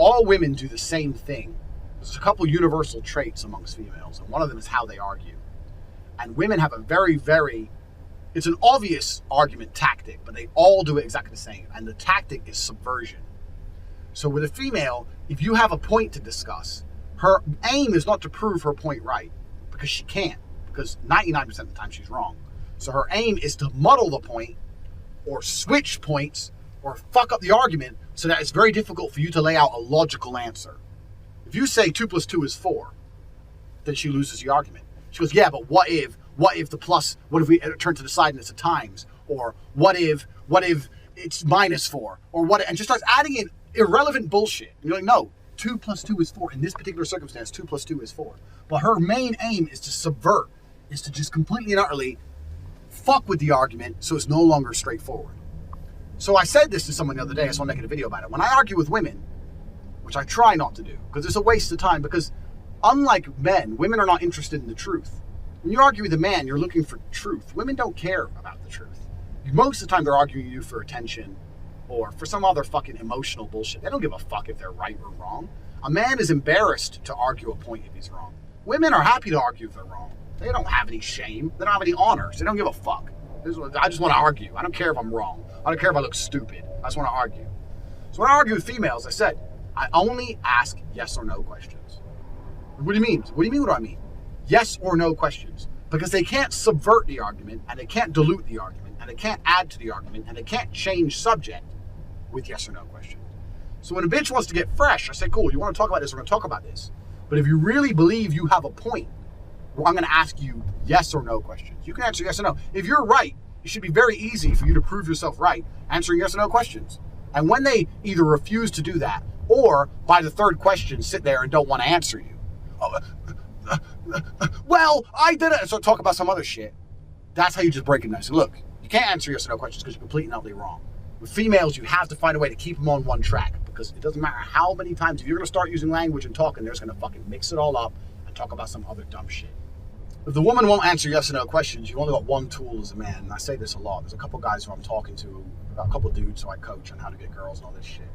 all women do the same thing. There's a couple universal traits amongst females, and one of them is how they argue. And women have a very, it's an obvious argument tactic, but they all do it exactly the same. And the tactic is subversion. So with a female, if you have a point to discuss, her aim is not to prove her point right, because she can't, because 99% of the time she's wrong. So her aim is to muddle the point, or switch points, or fuck up the argument so that it's very difficult for you to lay out a logical answer. If you say 2 + 2 is 4, then she loses the argument. She goes, yeah, but what if what if we turn to the side and it's a times? Or what if it's -4? Or what, and just starts adding in irrelevant bullshit. And you're like, no, 2 + 2 is 4. In this particular circumstance, 2 + 2 is 4. But her main aim is to subvert, is to just completely and utterly fuck with the argument so it's no longer straightforward. So I said this to someone the other day, I saw making a video about it. When I argue with women, which I try not to do, because it's a waste of time, because unlike men, women are not interested in the truth. When you argue with a man, you're looking for truth. Women don't care about the truth. Most of the time they're arguing you for attention or for some other fucking emotional bullshit. They don't give a fuck if they're right or wrong. A man is embarrassed to argue a point if he's wrong. Women are happy to argue if they're wrong. They don't have any shame. They don't have any honors. They don't give a fuck. I just want to argue. I don't care if I'm wrong. I don't care if I look stupid. I just want to argue. So when I argue with females, I said, I only ask yes or no questions. What do you mean? What do you mean what do I mean? Yes or no questions. Because they can't subvert the argument, and they can't dilute the argument, and they can't add to the argument, and they can't change subject with yes or no questions. So when a bitch wants to get fresh, I say, cool, you want to talk about this, we're going to talk about this. But if you really believe you have a point, well, I'm going to ask you yes or no questions. You can answer yes or no. If you're right, it should be very easy for you to prove yourself right, answering yes or no questions. And when they either refuse to do that, or by the third question, sit there and don't want to answer you. Well, I did it. And so talk about some other shit. That's how you just break it nice. Look, you can't answer yes or no questions because you're completely and utterly wrong. With females, you have to find a way to keep them on one track, because it doesn't matter how many times, if you're going to start using language and talking, they're just going to fucking mix it all up and talk about some other dumb shit. If the woman won't answer yes or no questions, you've only got one tool as a man. And I say this a lot. There's a couple guys who I'm talking to, a couple dudes who I coach on how to get girls and all this shit.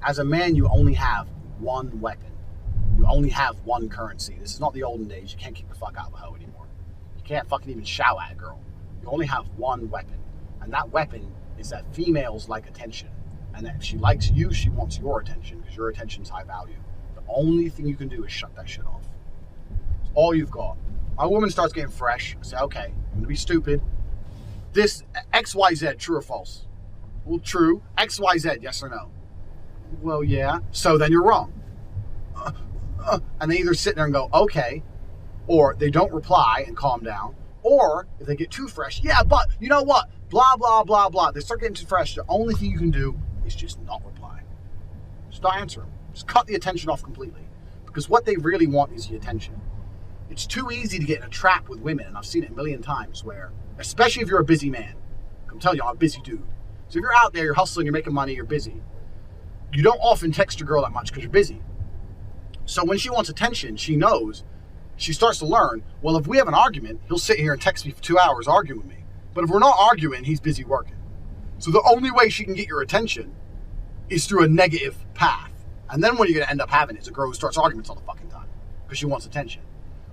As a man, you only have one weapon. You only have one currency. This is not the olden days. You can't kick the fuck out of a hoe anymore. You can't fucking even shout at a girl. You only have one weapon. And that weapon is that females like attention. And that if she likes you, she wants your attention, because your attention's high value. The only thing you can do is shut that shit off. It's all you've got. A woman starts getting fresh. I say, okay, I'm going to be stupid. This XYZ, true or false? Well, true. XYZ, yes or no? Well, yeah. So then you're wrong. And they either sit there and go, okay, or they don't reply and calm down, or if they get too fresh, yeah, but you know what? Blah, blah, blah, blah. They start getting too fresh. The only thing you can do is just not reply. Just not answer them. Just cut the attention off completely. Because what they really want is the attention. It's too easy to get in a trap with women, and I've seen it a million times where, especially if you're a busy man, I'm telling you, I'm a busy dude. So if you're out there, you're hustling, you're making money, you're busy, you don't often text your girl that much because you're busy. So when she wants attention, she knows, she starts to learn, well, if we have an argument, he'll sit here and text me for 2 hours arguing with me. But if we're not arguing, he's busy working. So the only way she can get your attention is through a negative path. And then what you're going to end up having is a girl who starts arguments all the fucking time because she wants attention.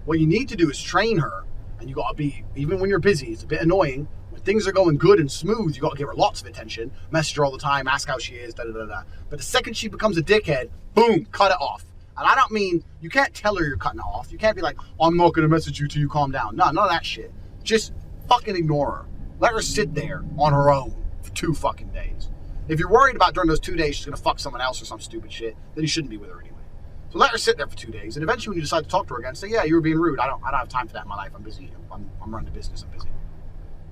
What you need to do is train her, and you got to be, even when you're busy, it's a bit annoying. When things are going good and smooth, you got to give her lots of attention, message her all the time, ask how she is, da-da-da-da. But the second she becomes a dickhead, boom, cut it off. And I don't mean, you can't tell her you're cutting it off. You can't be like, I'm not going to message you till you calm down. No, none of that shit. Just fucking ignore her. Let her sit there on her own for 2 fucking days. If you're worried about during those 2 days she's going to fuck someone else or some stupid shit, then you shouldn't be with her anyway. So let her sit there for 2 days, and eventually when you decide to talk to her again, say, yeah, you were being rude. I don't have time for that in my life. I'm busy. I'm running the business. I'm busy.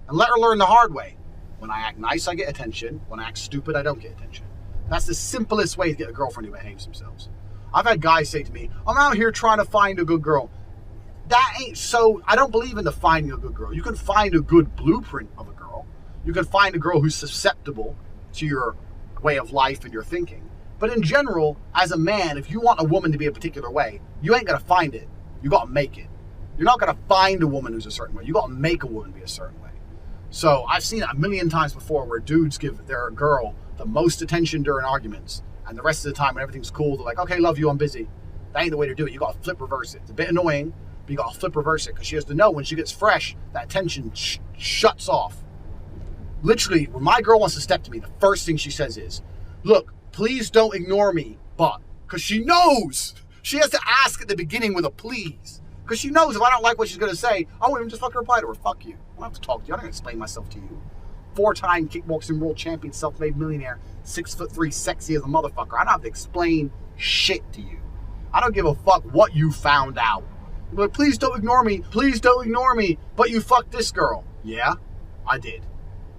And let her learn the hard way. When I act nice, I get attention. When I act stupid, I don't get attention. That's the simplest way to get a girlfriend who behaves themselves. I've had guys say to me, I'm out here trying to find a good girl. That ain't so. I don't believe in the finding a good girl. You can find a good blueprint of a girl. You can find a girl who's susceptible to your way of life and your thinking. But in general, as a man, if you want a woman to be a particular way, you ain't going to find it. You got to make it. You're not going to find a woman who's a certain way. You got to make a woman be a certain way. So I've seen it a million times before where dudes give their girl the most attention during arguments, And the rest of the time, when everything's cool, they're like, okay, love you, I'm busy. That ain't the way to do it. You got to flip reverse it. It's a bit annoying, but you got to flip reverse it because she has to know when she gets fresh, that tension shuts off. Literally, when my girl wants to step to me, the first thing she says is, look, please don't ignore me, but, because she knows. She has to ask at the beginning with a please. Because she knows if I don't like what she's going to say, I won't even just fucking reply to her. Fuck you. I don't have to talk to you. I don't have to explain myself to you. 4-time kickboxing world champion, self-made millionaire, 6'3", sexy as a motherfucker. I don't have to explain shit to you. I don't give a fuck what you found out. But please don't ignore me. Please don't ignore me. But you fucked this girl. Yeah, I did.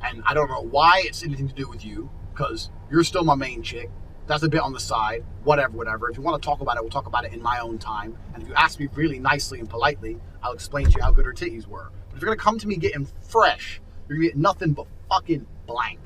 And I don't know why it's anything to do with you, because you're still my main chick. That's a bit on the side. Whatever. If you want to talk about it, we'll talk about it in my own time. And if you ask me really nicely and politely, I'll explain to you how good her titties were. But if you're going to come to me getting fresh, you're going to get nothing but fucking blank.